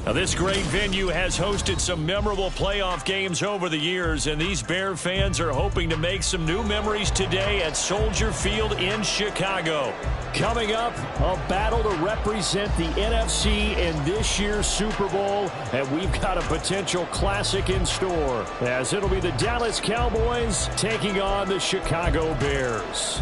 Now, this great venue has hosted some memorable playoff games over the years, and these Bear fans are hoping to make some new memories today at Soldier Field in Chicago. Coming up, a battle to represent the NFC in this year's Super Bowl, and we've got a potential classic in store, as it'll be the Dallas Cowboys taking on the Chicago Bears.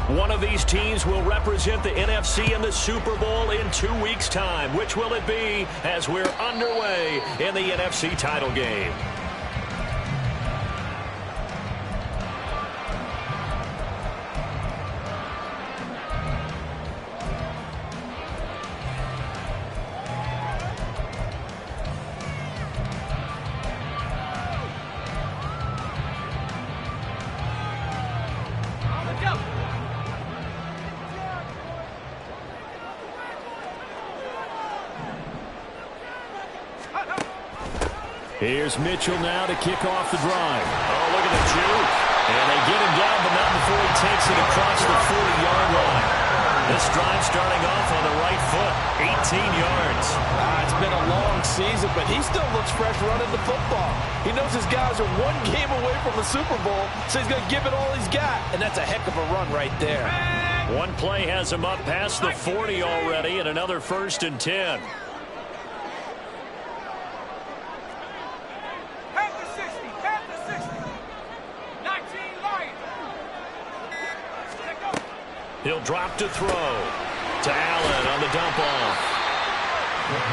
One of these teams will represent the NFC in the Super Bowl in 2 weeks' time. Which will it be as we're underway in the NFC title game? Here's Mitchell now to kick off the drive. Oh, look at the juke. And they get him down, but not before he takes it across the 40-yard line. This drive starting off on the right foot, 18 yards. It's been a long season, but he still looks fresh running the football. He knows his guys are one game away from the Super Bowl, so he's going to give it all he's got, and that's a heck of a run right there. One play has him up past the 40 already, and another 1st and 10. He'll drop to throw to Allen on the dump off.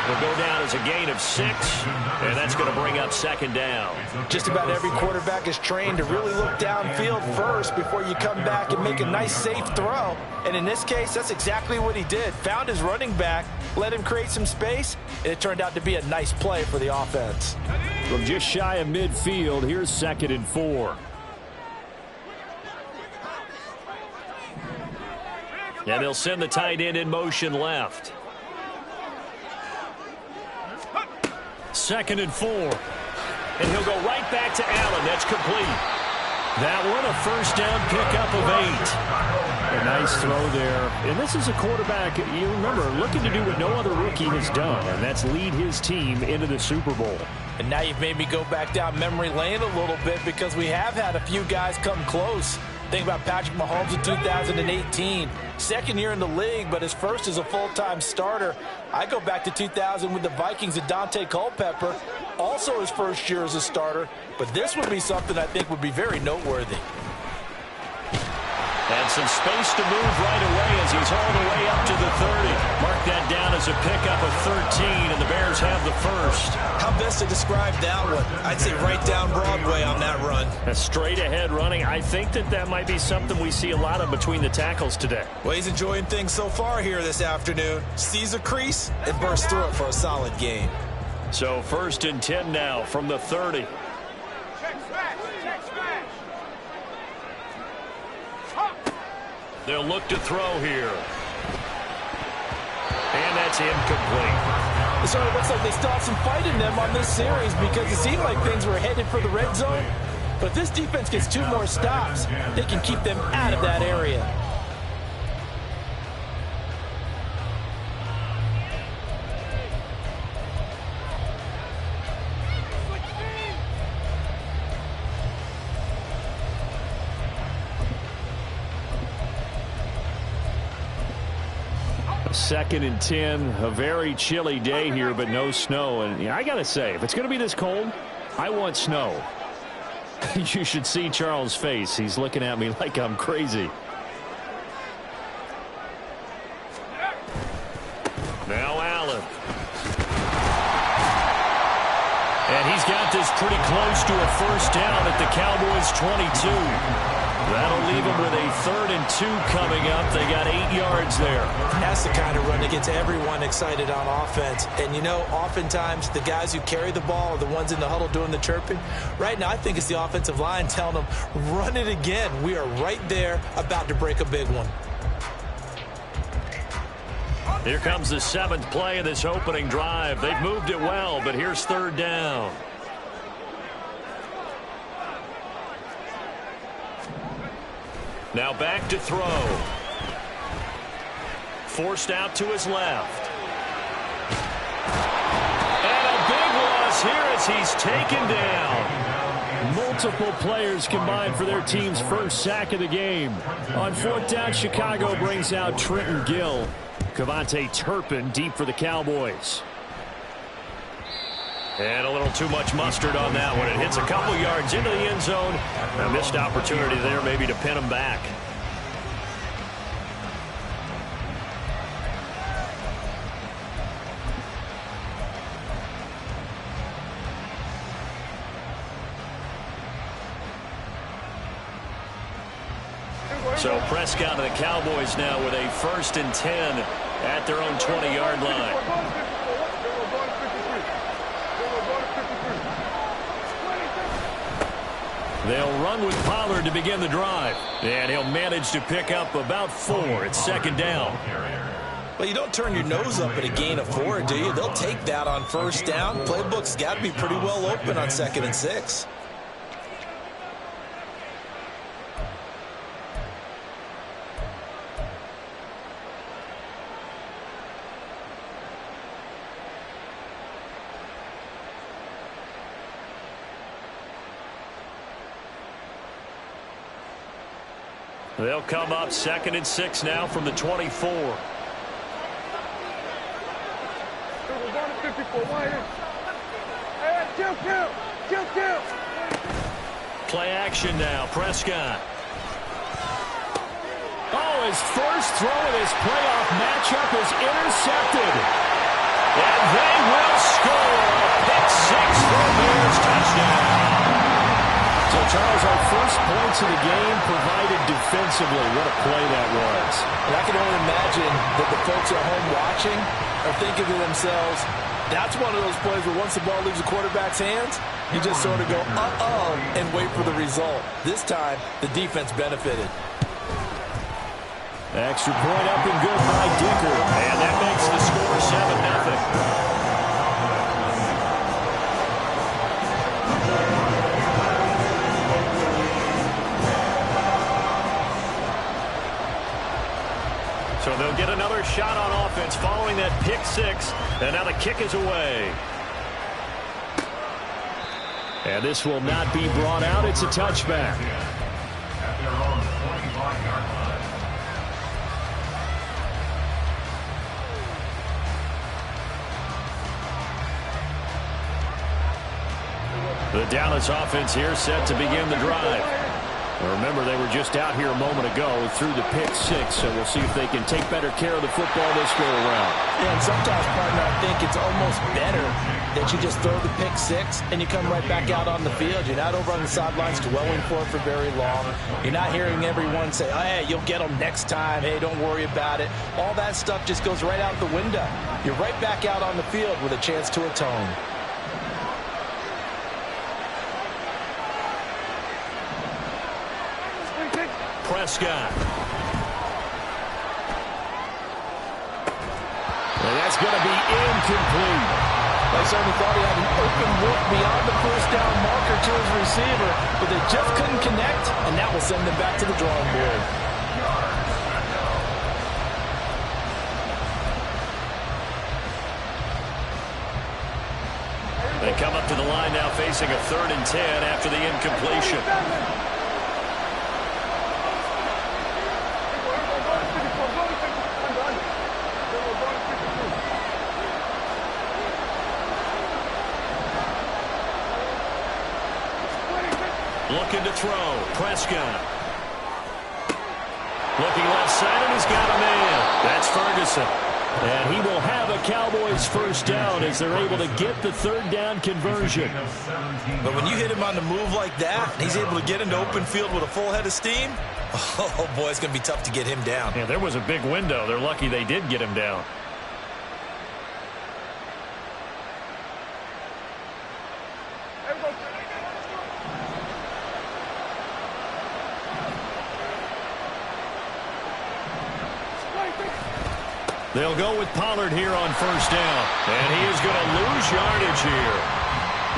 Will go down as a gain of 6, and that's going to bring up 2nd down. Just about every quarterback is trained to really look downfield first before you come back and make a nice, safe throw. And in this case, that's exactly what he did. Found his running back, let him create some space, and it turned out to be a nice play for the offense. From just shy of midfield, here's 2nd and 4. And they'll send the tight end in motion left. 2nd and 4. And he'll go right back to Allen. That's complete. That one, a 1st down pickup of 8. A nice throw there. And this is a quarterback, you remember, looking to do what no other rookie has done, and that's lead his team into the Super Bowl. And now you've made me go back down memory lane a little bit because we have had a few guys come close. Think about Patrick Mahomes in 2018. 2nd year in the league, but his first as a full-time starter. I go back to 2000 with the Vikings and Dante Culpepper. Also his 1st year as a starter. But this would be something I think would be very noteworthy. And some space to move right away as he's all the way up to the 30. Mark that down as a pickup of 13, and the Bears have the 1st. How best to describe that one? I'd say right down Broadway on that run. A straight-ahead running. I think that might be something we see a lot of between the tackles today. Well, he's enjoying things so far here this afternoon. Sees a crease and bursts through it for a solid gain. So 1st and 10 now from the 30. They'll look to throw here. And that's incomplete. It sort of looks like they still have some fight in them on this series because it seemed like things were headed for the red zone. But if this defense gets 2 more stops, they can keep them out of that area. Second and 10, a very chilly day here, but no snow. And I got to say, if it's going to be this cold, I want snow. You should see Charles' face. He's looking at me like I'm crazy. Now Allen. And he's got this pretty close to a 1st down at the Cowboys' 22. That'll leave them with a 3rd and 2 coming up. They got 8 yards there. That's the kind of run that gets everyone excited on offense. And, you know, oftentimes the guys who carry the ball are the ones in the huddle doing the chirping. Right now, I think it's the offensive line telling them, run it again. We are right there about to break a big one. Here comes the 7th play of this opening drive. They've moved it well, but here's 3rd down. Now back to throw. Forced out to his left. And a big loss here as he's taken down. Multiple players combined for their team's first sack of the game. On 4th down, Chicago brings out Trenton Gill. Cavante Turpin deep for the Cowboys. And a little too much mustard on that one. It hits a couple yards into the end zone. A missed opportunity there maybe to pin him back. So Prescott and the Cowboys now with a 1st and 10 at their own 20-yard line. They'll run with Pollard to begin the drive. And he'll manage to pick up about 4. It's 2nd down. Well, you don't turn your nose up at a gain of 4, do you? They'll take that on 1st down. Playbook's got to be pretty well open on 2nd and 6. They'll come up 2nd and 6 now from the 24. Play action now. Prescott. Oh, his first throw of this playoff matchup is intercepted. And they will score a pick 6 for a Bears touchdown. So, Charles, our first points of the game provided defensively. What a play that was. And I can only imagine that the folks at home watching are thinking to themselves, that's one of those plays where once the ball leaves the quarterback's hands, you just sort of go, and wait for the result. This time, the defense benefited. Extra point up and good by Dicker. And that makes the score 7-0. So they'll get another shot on offense following that pick 6. And now the kick is away. And this will not be brought out. It's a touchback. The Dallas offense here set to begin the drive. Remember, they were just out here a moment ago through the pick 6, so we'll see if they can take better care of the football this go around. Yeah, and sometimes, partner, I think it's almost better that you just throw the pick 6 and you come right back out on the field. You're not over on the sidelines dwelling for it for very long. You're not hearing everyone say, oh, hey, you'll get them next time. Hey, don't worry about it. All that stuff just goes right out the window. You're right back out on the field with a chance to atone. Prescott. And that's going to be incomplete. They certainly thought he had an open look beyond the 1st down marker to his receiver, but they just couldn't connect, and that will send them back to the drawing board. They come up to the line now facing a 3rd and 10 after the incompletion. Looking to throw. Prescott. Looking left side, and he's got a man. That's Ferguson. And he will have a Cowboys 1st down as they're able to get the 3rd down conversion. But when you hit him on the move like that, he's able to get into open field with a full head of steam, oh, boy, it's going to be tough to get him down. Yeah, there was a big window. They're lucky they did get him down. They'll go with Pollard here on first down. And he is going to lose yardage here.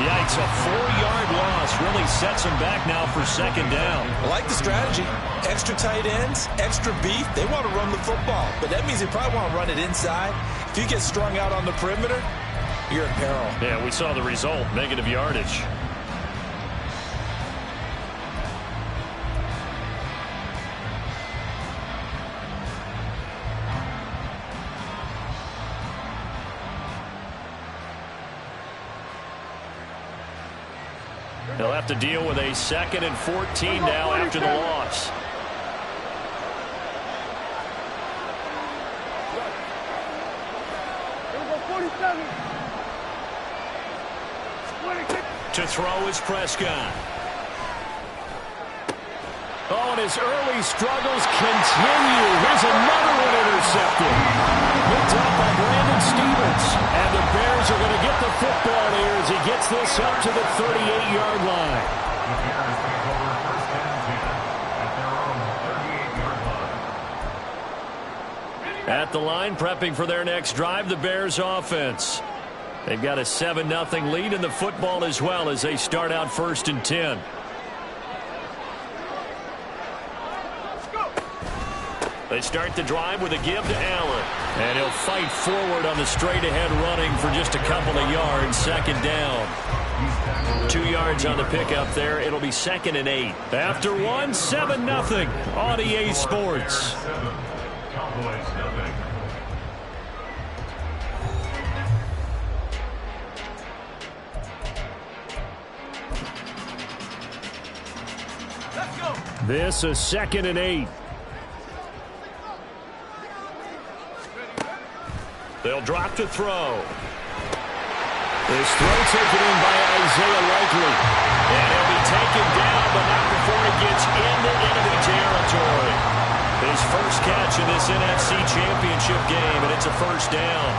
Yikes, a 4-yard loss really sets him back now for second down. I like the strategy. Extra tight ends, extra beef. They want to run the football, but that means they probably want to run it inside. If you get strung out on the perimeter, you're in peril. Yeah, we saw the result, negative yardage. He'll have to deal with a 2nd and 14 now after the loss. To throw is Prescott. Oh, and his early struggles continue. Here's another one intercepted. Picked up by Brandon Stephens. And the Bears are going to get the football here as he gets this up to the 38-yard line. At the line, prepping for their next drive, the Bears offense. They've got a 7-0 lead in the football as well as they start out 1st and 10. They start the drive with a give to Allen. And he'll fight forward on the straight-ahead running for just a couple of yards. 2nd down. 2 yards on the pickup there. It'll be 2nd and 8. After 1, 7-0 on EA Sports. This is 2nd and 8. They'll drop to throw. This throw taken in by Isaiah Likely. And he'll be taken down, but not before he gets into enemy territory. His first catch in this NFC Championship game, and it's a 1st down.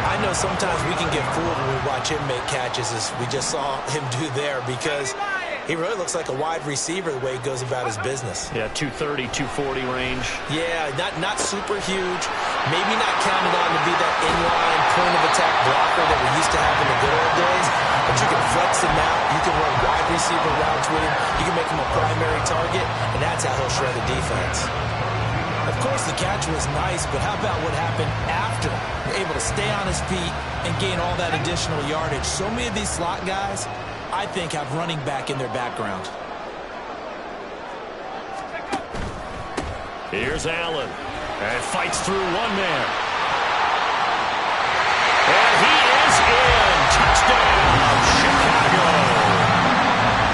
I know sometimes we can get fooled when we watch him make catches, as we just saw him do there, because he really looks like a wide receiver the way he goes about his business. Yeah, 230, 240 range. Yeah, not super huge. Maybe not counted on to be that inline point-of-attack blocker that we used to have in the good old days. But you can flex him out. You can run wide receiver routes with him. You can make him a primary target, and that's how he'll shred the defense. Of course, the catch was nice, but how about what happened after? You're able to stay on his feet and gain all that additional yardage. So many of these slot guys, I think, have running back in their background. Here's Allen. And fights through one man. And he is in. Touchdown, Chicago.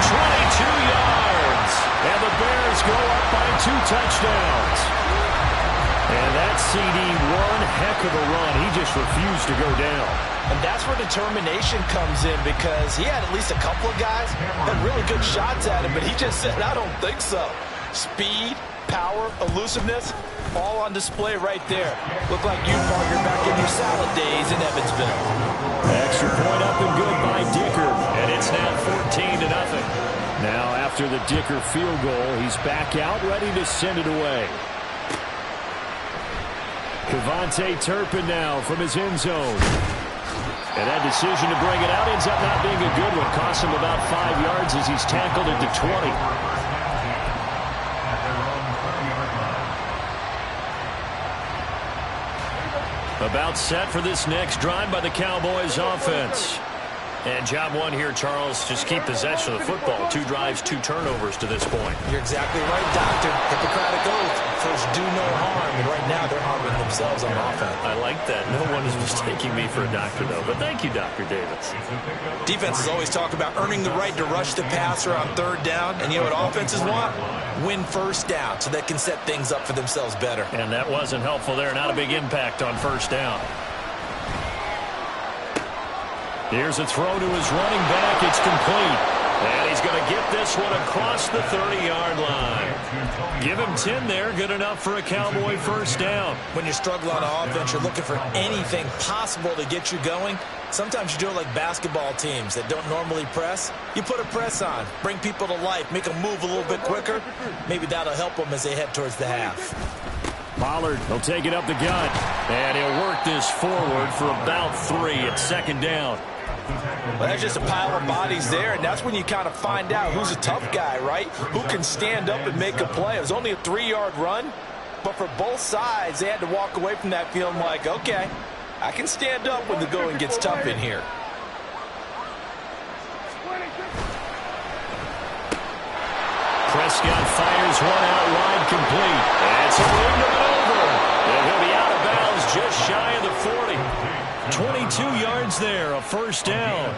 22 yards. And the Bears go up by 2 touchdowns. And that CD, one heck of a run. He just refused to go down. And that's where determination comes in, because he had at least a couple of guys that had really good shots at him, but he just said, I don't think so. Speed, power, elusiveness, all on display right there. Look like you, partner, back in your salad days in Evansville. Extra point up and good by Dicker. And it's now 14-0. Now after the Dicker field goal, he's back out, ready to send it away. KaVontae Turpin now from his end zone. And that decision to bring it out ends up not being a good one. Costs him about 5 yards as he's tackled into 20. About set for this next drive by the Cowboys offense. And job one here, Charles, just keep possession of the football. 2 drives, 2 turnovers to this point. You're exactly right, Doctor. Hippocratic oath. First, do no harm. And right now, they're harming themselves on offense. I like that. No one is mistaking me for a doctor, though. But thank you, Dr. Davis. Defenses always talk about earning the right to rush the passer on 3rd down. And you know what offenses want? Win 1st down so they can set things up for themselves better. And that wasn't helpful there. Not a big impact on 1st down. Here's a throw to his running back. It's complete. And he's going to get this one across the 30-yard line. Give him 10 there. Good enough for a Cowboy 1st down. When you struggle on offense, you're looking for anything possible to get you going. Sometimes you do it like basketball teams that don't normally press. You put a press on, bring people to life, make them move a little bit quicker. Maybe that'll help them as they head towards the half. Pollard will take it up the gut, and he'll work this forward for about 3 at second down. Well, that's just a pile of bodies there, and that's when you kind of find out who's a tough guy, right? Who can stand up and make a play. It was only a 3-yard run, but for both sides, they had to walk away from that feeling like, okay, I can stand up when the going gets tough in here. Prescott fires one out wide, complete. It's a wing to over. And he'll be out of bounds just shy of the 40. 22 yards there, a first down.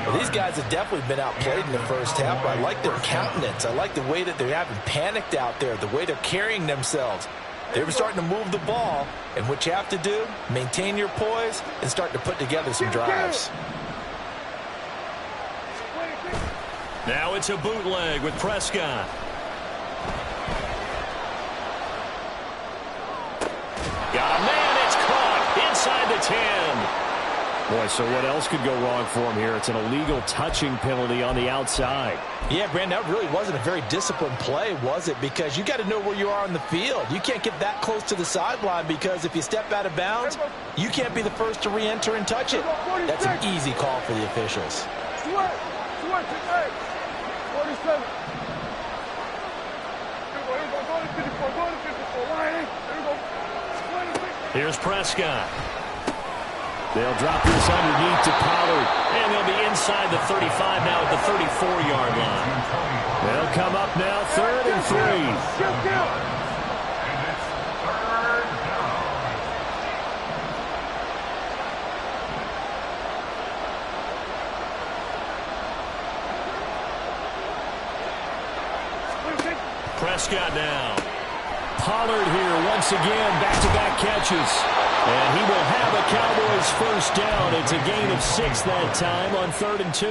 Well, these guys have definitely been outplayed in the first half, but I like their countenance. I like the way that they haven't panicked out there, the way they're carrying themselves. They were starting to move the ball, and what you have to do, maintain your poise and start to put together some drives. Now it's a bootleg with Prescott. Got a man, it's caught inside the 10. Boy, so what else could go wrong for him here? It's an illegal touching penalty on the outside. Yeah, Brandon, that really wasn't a very disciplined play, was it? Because you got to know where you are on the field. You can't get that close to the sideline because if you step out of bounds, you can't be the first to re-enter and touch it. That's an easy call for the officials. Here's Prescott. They'll drop this underneath to Pollard, and they'll be inside the 35 now at the 34-yard line. They'll come up now 3rd and 3. Prescott now. Pollard here once again, back-to-back catches. And he will have a Cowboys first down. It's a gain of 6 that time on 3rd and 2.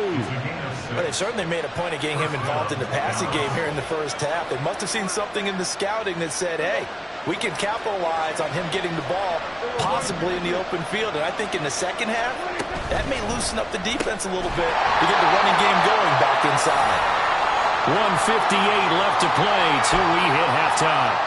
Well, they certainly made a point of getting him involved in the passing game here in the first half. They must have seen something in the scouting that said, hey, we can capitalize on him getting the ball possibly in the open field. And I think in the second half, that may loosen up the defense a little bit to get the running game going back inside. 1:58 left to play till we hit halftime.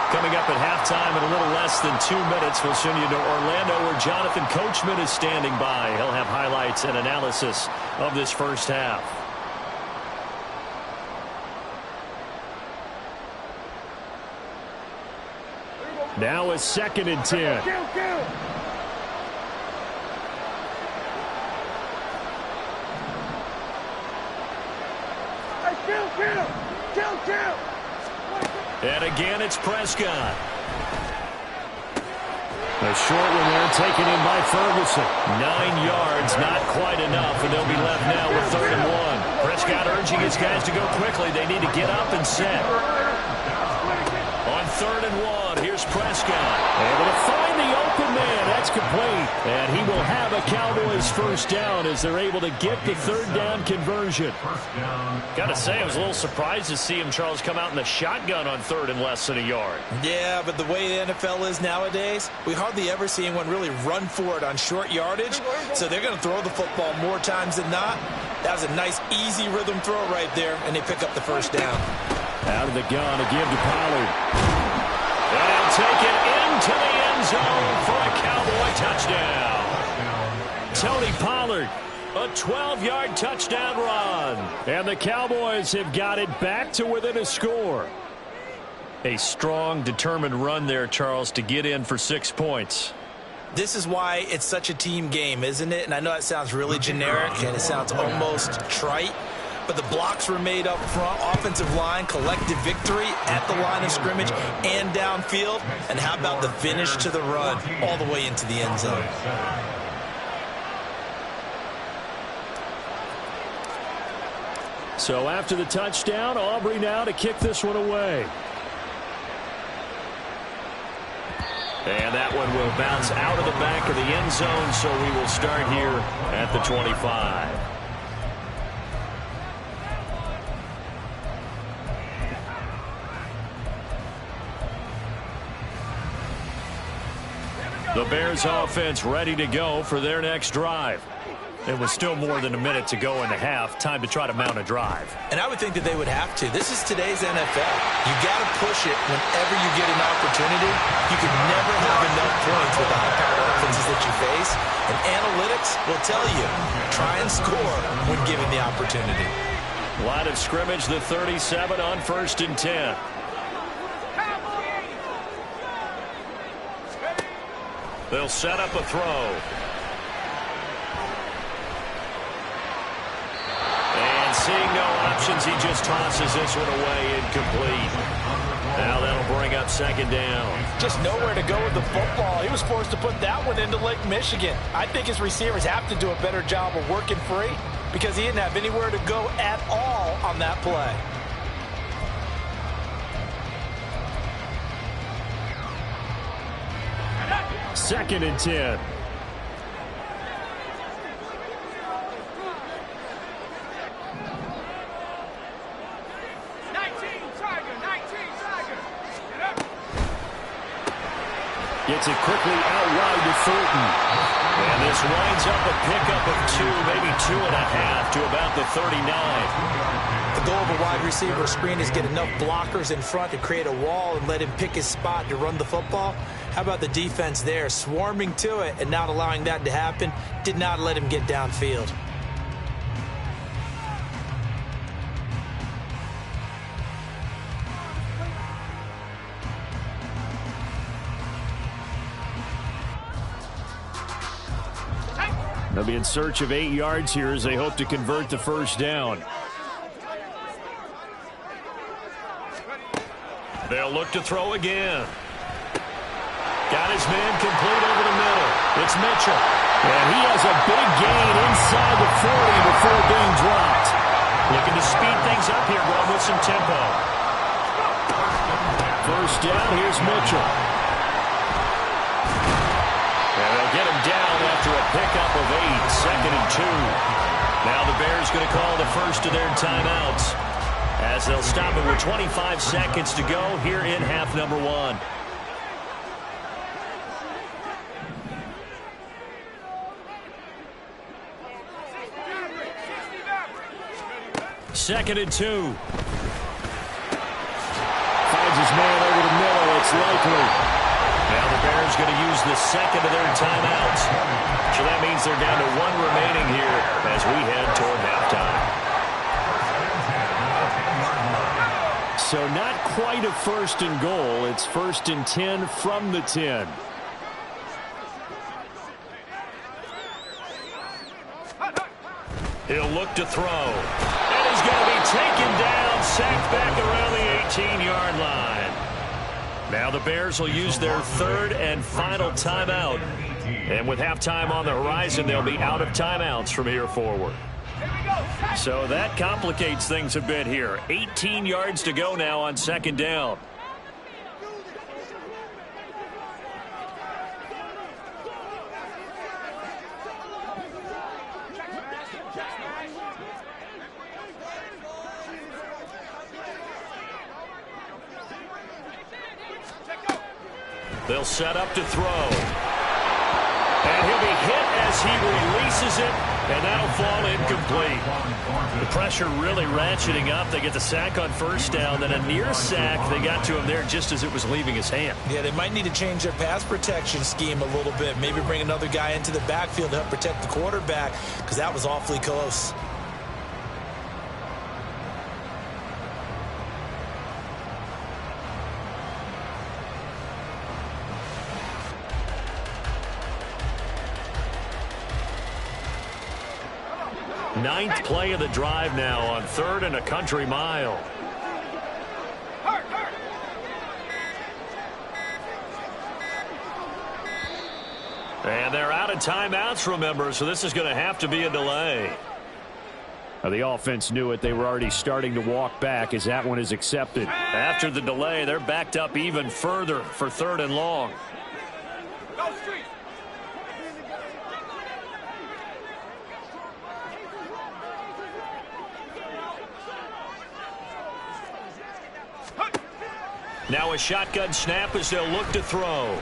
Coming up at halftime in a little less than 2 minutes, we'll send you to Orlando where Jonathan Coachman is standing by. He'll have highlights and analysis of this first half. Now a 2nd and 10. And again, it's Prescott. A short one there, taken in by Ferguson. 9 yards, not quite enough, and they'll be left now with 3rd and 1. Prescott urging his guys to go quickly. They need to get up and set. On 3rd and 1, here's Prescott. Able to find the open man. That's complete. And he will have a Cowboys first down as they're able to get the 3rd down conversion. Got to say, I was a little surprised to see him, Charles, come out in the shotgun on 3rd and less than a yard. Yeah, but the way the NFL is nowadays, we hardly ever see anyone really run for it on short yardage. So they're going to throw the football more times than not. That was a nice, easy rhythm throw right there, and they pick up the first down. Out of the gun to give to Pollard. And he'll take it into the end zone for a Cowboy touchdown. Tony Pollard, a 12-yard touchdown run. And the Cowboys have got it back to within a score. A strong, determined run there, Charles, to get in for 6 points. This is why it's such a team game, isn't it? And I know it sounds really generic and it sounds almost trite, but the blocks were made up front, offensive line, collective victory at the line of scrimmage and downfield. And how about the finish to the run all the way into the end zone? So after the touchdown, Aubrey now to kick this one away. And that one will bounce out of the back of the end zone, so we will start here at the 25. The Bears offense ready to go for their next drive. It was still more than a minute to go in the half. Time to try to mount a drive. And I would think that they would have to. This is today's NFL. You got to push it whenever you get an opportunity. You can never have enough points with the high-powered offenses that you face. And analytics will tell you, try and score when given the opportunity. Line of scrimmage, the 37 on 1st and 10. They'll set up a throw. And seeing no options, he just tosses this one away, incomplete. Now that'll bring up 2nd down. Just nowhere to go with the football. He was forced to put that one into Lake Michigan. I think his receivers have to do a better job of working free because he didn't have anywhere to go at all on that play. Second and 10. Gets it quickly out wide to Fulton. And this winds up a pickup of 2, maybe 2.5 to about the 39. The goal of a wide receiver screen is get enough blockers in front to create a wall and let him pick his spot to run the football. How about the defense there, swarming to it and not allowing that to happen? Did not let him get downfield. They'll be in search of 8 yards here as they hope to convert the 1st down. They'll look to throw again. Got his man complete over the middle. It's Mitchell. And he has a big gain inside the 40 before being dropped. Looking to speed things up here, going with some tempo. 1st down, here's Mitchell. And they'll get him down after a pickup of 8, 2nd and 2. Now the Bears going to call the first of their timeouts as they'll stop it with 25 seconds to go here in half number 1. Second and 2. Finds his man over the middle. It's Likely. Now the Bears going to use the second of their timeouts. So that means they're down to 1 remaining here as we head toward halftime. So not quite a 1st and goal. It's 1st and 10 from the 10. He'll look to throw. And he's going to be taken down, sacked back around the 18-yard line. Now the Bears will use their 3rd and final timeout. And with halftime on the horizon, they'll be out of timeouts from here forward. So that complicates things a bit here. 18 yards to go now on 2nd down. They'll set up to throw. And he'll be hit as he releases it, and that'll fall incomplete. The pressure really ratcheting up. They get the sack on 1st down, then a near sack. They got to him there just as it was leaving his hand. Yeah, they might need to change their pass protection scheme a little bit. Maybe bring another guy into the backfield to help protect the quarterback because that was awfully close. Ninth play of the drive now on 3rd and a country mile. And they're out of timeouts, remember, so this is going to have to be a delay. Now, the offense knew it. They were already starting to walk back as that one is accepted. After the delay, they're backed up even further for 3rd and long. Now a shotgun snap as they'll look to throw. And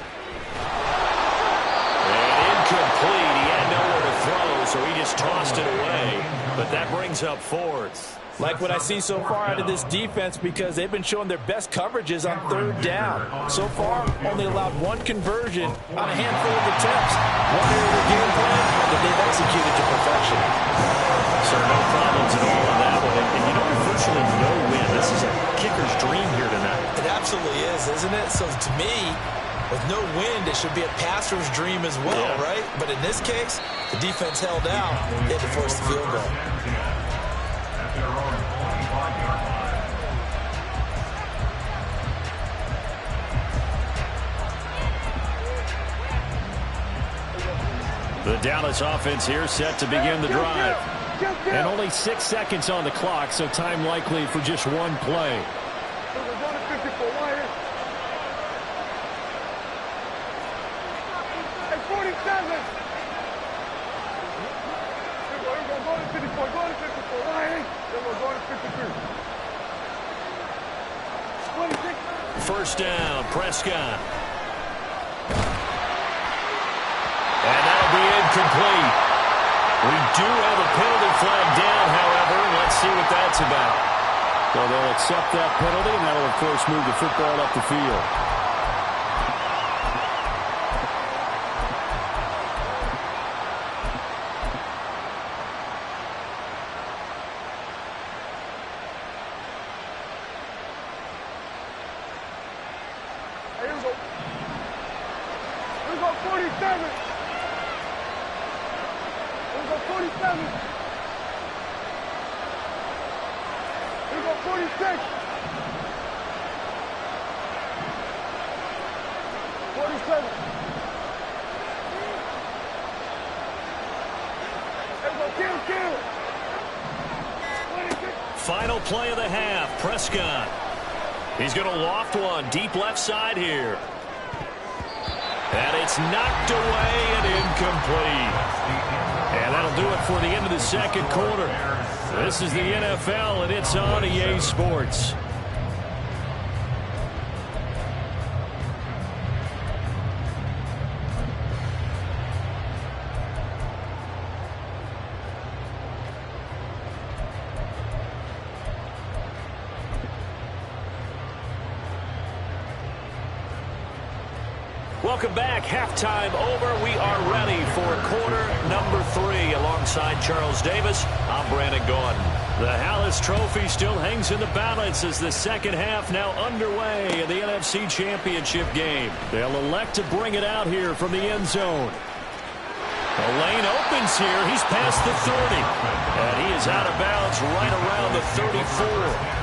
incomplete. He had nowhere to throw, so he just tossed That brings up fourth. Like what I see so far out of this defense, because they've been showing their best coverages on third down. So far, only allowed one conversion on a handful of attempts. One area of their game plan that they've executed to perfection. So no problems at all on that one. And you know, virtually no win. This is a kicker's dream here tonight. It absolutely is, isn't it? So to me, with no wind, it should be a passer's dream as well, right? But in this case, the defense held out. They had to force the field goal. The Dallas offense here set to begin the drive. And only 6 seconds on the clock, so time likely for just one play. First down, Prescott. And that'll be incomplete. We do have a penalty flag down, however. Let's see what that's about. Well, they'll accept that penalty, and that'll, of course, move the football up the field. Final play of the half, Prescott. He's going to loft one deep left side here. And it's knocked away and incomplete. And that'll do it for the end of the second quarter. This is the NFL, and it's on EA Sports. Welcome back. Halftime over. We are ready for quarter number 3. Alongside Charles Davis, I'm Brandon Gaudin. The Hallis Trophy still hangs in the balance as the second half now underway in the NFC Championship game. They'll elect to bring it out here from the end zone. The lane opens here. He's past the 30. And he is out of bounds right around the 34.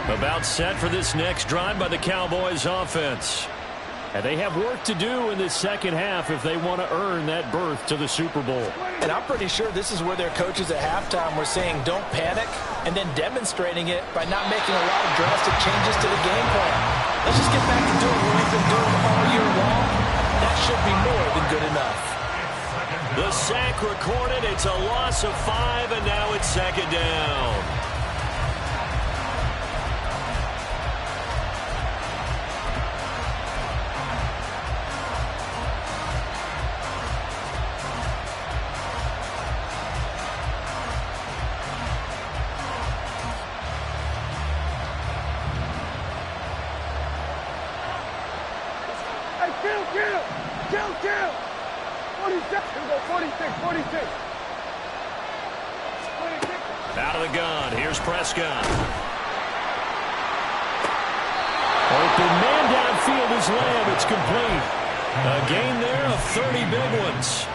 About set for this next drive by the Cowboys offense. And they have work to do in this second half if they want to earn that berth to the Super Bowl. And I'm pretty sure this is where their coaches at halftime were saying don't panic, and then demonstrating it by not making a lot of drastic changes to the game plan. Let's just get back to doing what we've been doing all year long. That should be more than good enough. The sack recorded. It's a loss of 5, and now it's second down. Kill. 46. Here we go, 46. Out of the gun. Here's Prescott. Open man downfield is Lamb. It's complete. A gain there of 30 big ones.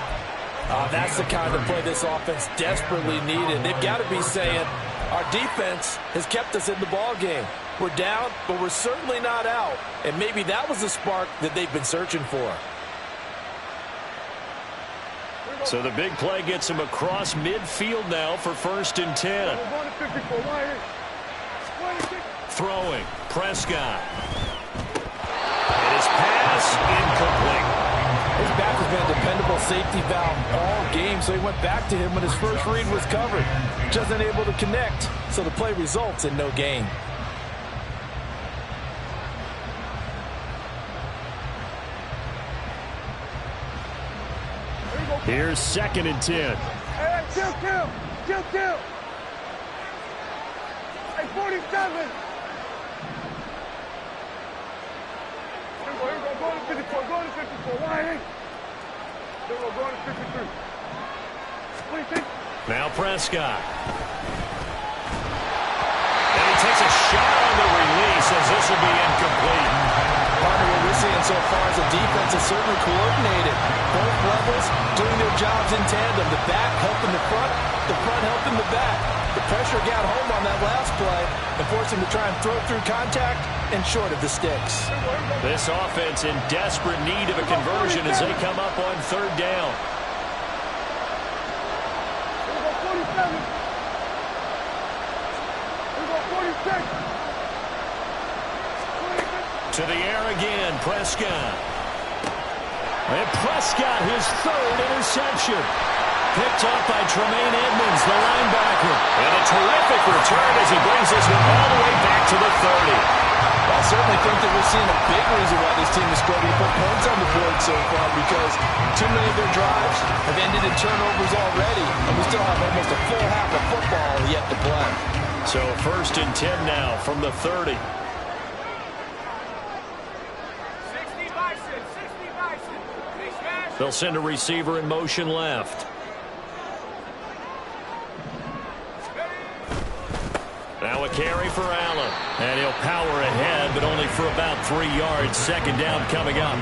That's the kind of play this offense desperately needed. They've got to be saying, our defense has kept us in the ball game. We're down, but we're certainly not out. And maybe that was the spark that they've been searching for. So the big play gets him across midfield now for 1st and 10. Throwing, Prescott. And his pass incomplete. His back has been a dependable safety valve all game, so he went back to him when his first read was covered. Just unable to connect, so the play results in no gain. Here's 2nd and 10. Hey, kill. Hey, 47. Here we go. Go to 54. Go to 54. Why ain't? Here we go to 53. 26. Now Prescott. And he takes a shot on the release as this will be incomplete. Partner, what we're seeing so far is the defense is certainly coordinated. Both levels doing their jobs in tandem. The back helping the front helping the back. The pressure got home on that last play and forced him to try and throw through contact and short of the sticks. This offense in desperate need of a conversion as they come up on 3rd down. Here we go 47. Here we go 46. To the air again, Prescott. And Prescott, his 3rd interception. Picked up by Tremaine Edmonds, the linebacker. And a terrific return as he brings this one all the way back to the 30. I certainly think that we're seeing a big reason why this team is struggling to put points on the board so far, because too many of their drives have ended in turnovers already, and we still have almost a full half of football yet to play. So 1st and 10 now from the 30. They'll send a receiver in motion left. Now a carry for Allen. And he'll power ahead, but only for about 3 yards. 2nd down coming up.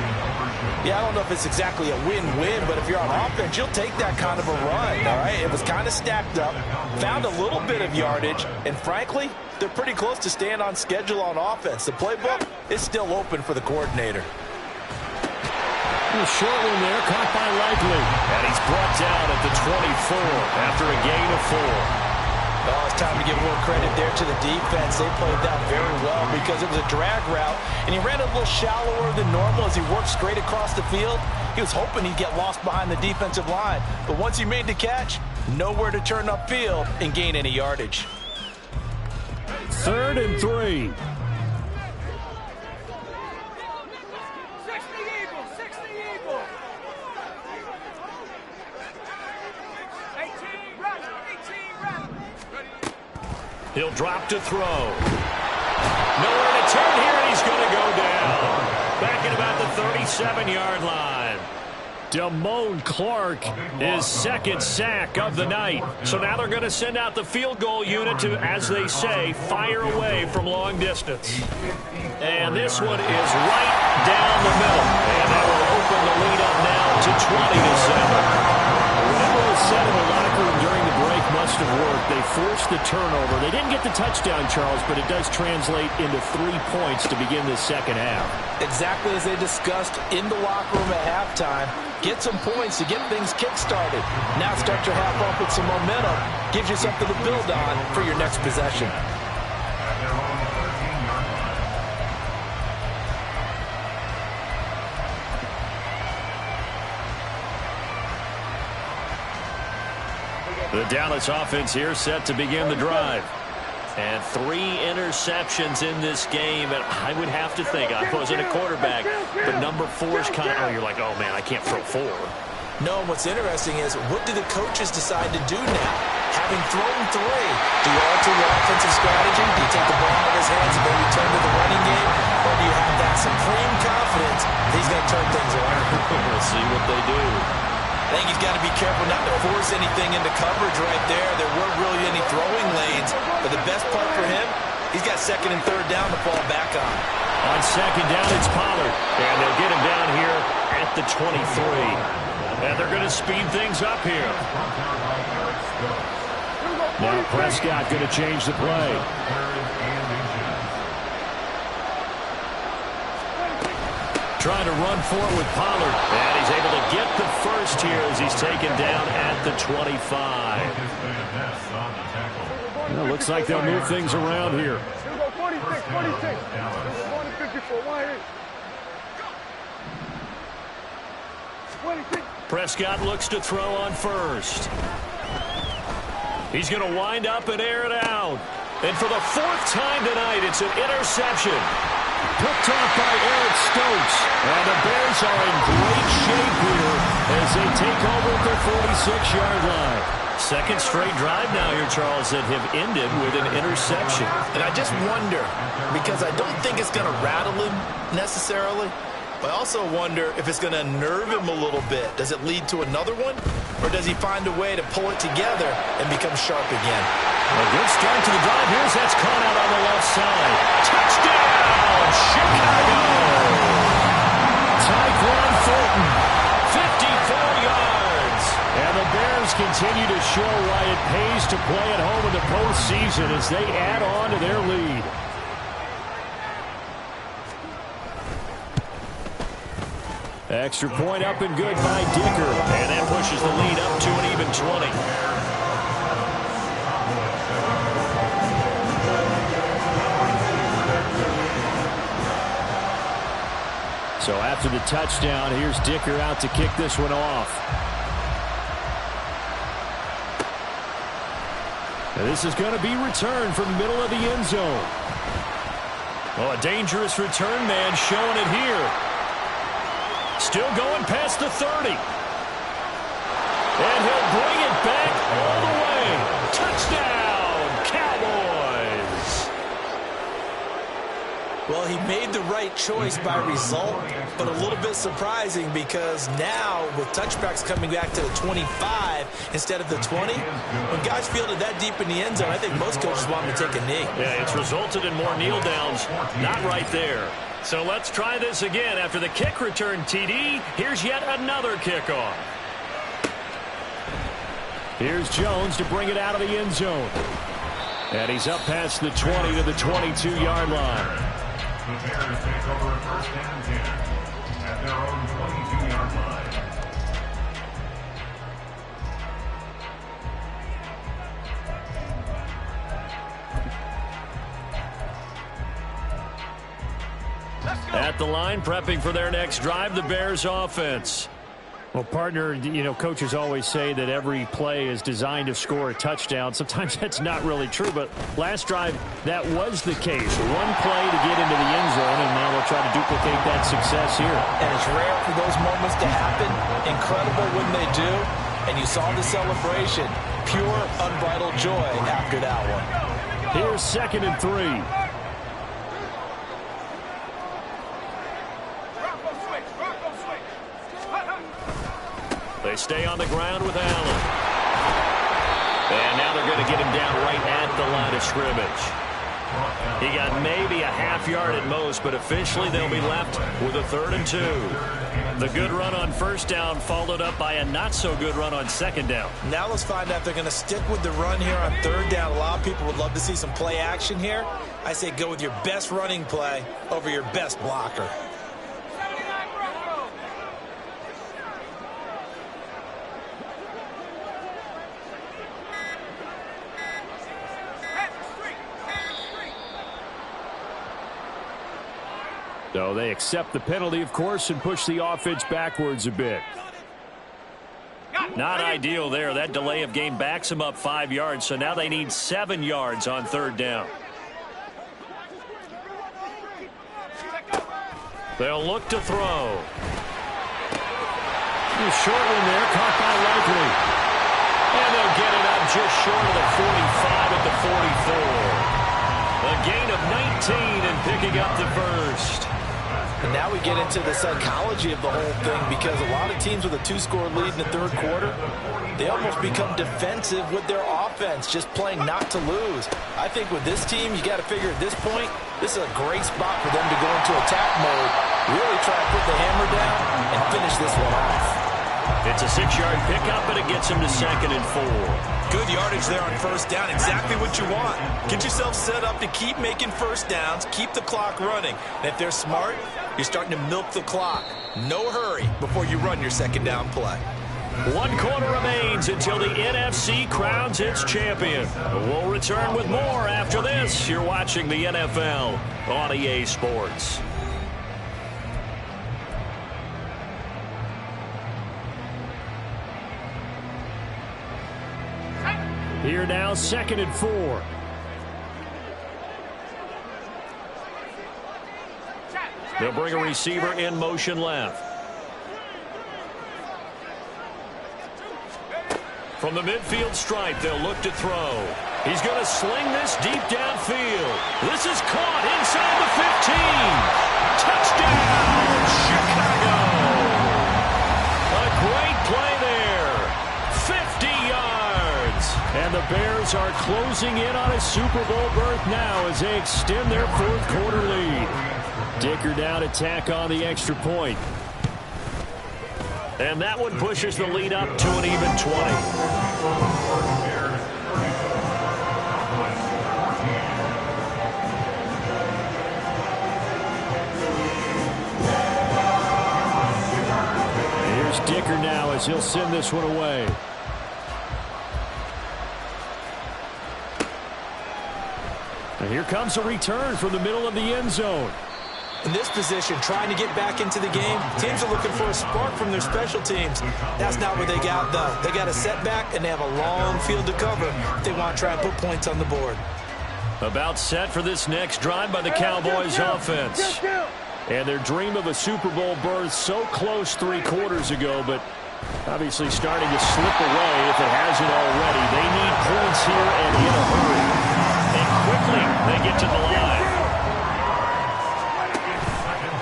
Yeah, I don't know if it's exactly a win-win, but if you're on offense, you'll take that kind of a run, all right? It was kind of stacked up, found a little bit of yardage, and frankly, they're pretty close to staying on schedule on offense. The playbook is still open for the coordinator. A short one there, caught by Likely. And he's brought down at the 24 after a gain of 4. Well, it's time to give more credit there to the defense. They played that very well because it was a drag route, and he ran a little shallower than normal as he worked straight across the field. He was hoping he'd get lost behind the defensive line, but once he made the catch, nowhere to turn upfield and gain any yardage. 3rd and 3. He'll drop to throw. Nowhere to turn here, and he's going to go down. Back at about the 37-yard line. Damone Clark, his 2nd sack of the night. So now they're going to send out the field goal unit to, as they say, fire away from long distance. And this one is right down the middle. And that will open the lead up now to 20-7. Whatever was said in the locker room during the break must have worked. They forced the turnover. They didn't get the touchdown, Charles, but it does translate into 3 points to begin the 2nd half. Exactly as they discussed in the locker room at halftime. Get some points to get things kick-started. Now start your half off with some momentum. Gives you something to build on for your next possession. The Dallas offense here set to begin the drive. And 3 interceptions in this game. And I would have to think, I wasn't a quarterback, but number 4 is kind of, oh, you're like, oh, man, I can't throw 4. No, what's interesting is, what do the coaches decide to do now? Having thrown 3, do you alter your offensive strategy? Do you take the ball out of his hands and maybe turn to the running game? Or do you have that supreme confidence that he's going to turn things around? We'll see what they do. I think he's got to be careful not to force anything into coverage right there. There weren't really any throwing lanes. But the best part for him, he's got 2nd and 3rd down to fall back on. On 2nd down, it's Pollard. And they'll get him down here at the 23. And they're going to speed things up here. Now Prescott going to change the play. Trying to run forward with Pollard. And he's able to get the first here as he's taken down at the 25. Well, looks like they'll move things around here. Here we go, 46. Here we go, going to 54. Why ain't? 26. Prescott looks to throw on first. He's going to wind up and air it out. And for the fourth time tonight, it's an interception. Picked off by Eric Stokes. And the Bears are in great shape here as they take over at their 46-yard line. Second straight drive now here, Charles, that have ended with an interception. And I just wonder, because I don't think it's going to rattle him necessarily, but I also wonder if it's going to nerve him a little bit. Does it lead to another one? Or does he find a way to pull it together and become sharp again? A good start to the drive. Here's that's caught out on the left side. Touchdown, Chicago! Tyquan Thornton. 54 yards. And the Bears continue to show why it pays to play at home in the postseason as they add on to their lead. Extra point up and good by Dicker. And that pushes the lead up to an even 20. So after the touchdown, here's Dicker out to kick this one off. And this is going to be returned from the middle of the end zone. Oh, a dangerous return man showing it here. Still going past the 30. And he'll bring it back all the way. Touchdown, Cowboys. Well, he made the right choice by result, but a little bit surprising because now with touchbacks coming back to the 25 instead of the 20, when guys field it that deep in the end zone, I think most coaches want them to take a knee. Yeah, it's resulted in more kneel downs. Not right there. So let's try this again. After the kick return TD, here's yet another kickoff. Here's Jones to bring it out of the end zone. And he's up past the 20 to the 22-yard line. The Bears take over first and 10 at their own 22-yard line. At the line, prepping for their next drive, the Bears offense. Well, partner, you know, coaches always say that every play is designed to score a touchdown. Sometimes that's not really true, but last drive, that was the case. One play to get into the end zone, and now they'll try to duplicate that success here. And it's rare for those moments to happen. Incredible when they do. And you saw the celebration. Pure, unbridled joy after that one. Here's 2nd and 3. They stay on the ground with Allen. And now they're going to get him down right at the line of scrimmage. He got maybe a half yard at most, but officially they'll be left with a 3rd and 2. The good run on first down followed up by a not-so-good run on second down. Now let's find out if they're going to stick with the run here on 3rd down. A lot of people would love to see some play action here. I say go with your best running play over your best blocker. So they accept the penalty, of course, and push the offense backwards a bit. Not ideal there. That delay of game backs them up 5 yards, so now they need 7 yards on 3rd down. They'll look to throw. A short one there, caught by Likely. And they'll get it up just short of the 45 at the 44. A gain of 19 and picking up the first. And now we get into the psychology of the whole thing because a lot of teams with a 2-score lead in the 3rd quarter, they almost become defensive with their offense, just playing not to lose. I think with this team, you got to figure at this point, this is a great spot for them to go into attack mode, really try to put the hammer down and finish this one off. It's a 6-yard pickup, but it gets him to 2nd and 4. Good yardage there on first down. Exactly what you want. Get yourself set up to keep making first downs, keep the clock running. And if they're smart, you're starting to milk the clock. No hurry before you run your 2nd down play. 1 quarter remains until the NFC crowns its champion. We'll return with more after this. You're watching the NFL on EA Sports. Here now, 2nd and 4. They'll bring a receiver in motion left. From the midfield stripe, they'll look to throw. He's going to sling this deep downfield. This is caught inside the 15. Touchdown, Chicago. A great play there. 50 yards. And the Bears are closing in on a Super Bowl berth now as they extend their fourth quarter lead. Dicker down to tack on the extra point. And that one pushes the lead up to an even 20. Dicker now as he'll send this one away. And here comes a return from the middle of the end zone. In this position, trying to get back into the game, teams are looking for a spark from their special teams. That's not what they got, though. They got a setback, and they have a long field to cover if they want to try and put points on the board. About set for this next drive by the Cowboys offense. And their dream of a Super Bowl berth so close 3 quarters ago, but obviously starting to slip away if it hasn't already. They need points here and in a hurry. And quickly they get to the line.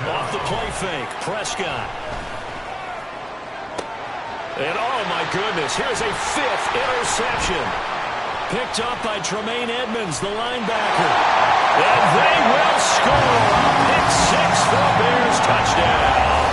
Off the play fake, Prescott. And oh my goodness, here's a 5th interception. Picked up by Tremaine Edmonds, the linebacker. And they will score. Pick 6 for a Bears touchdown.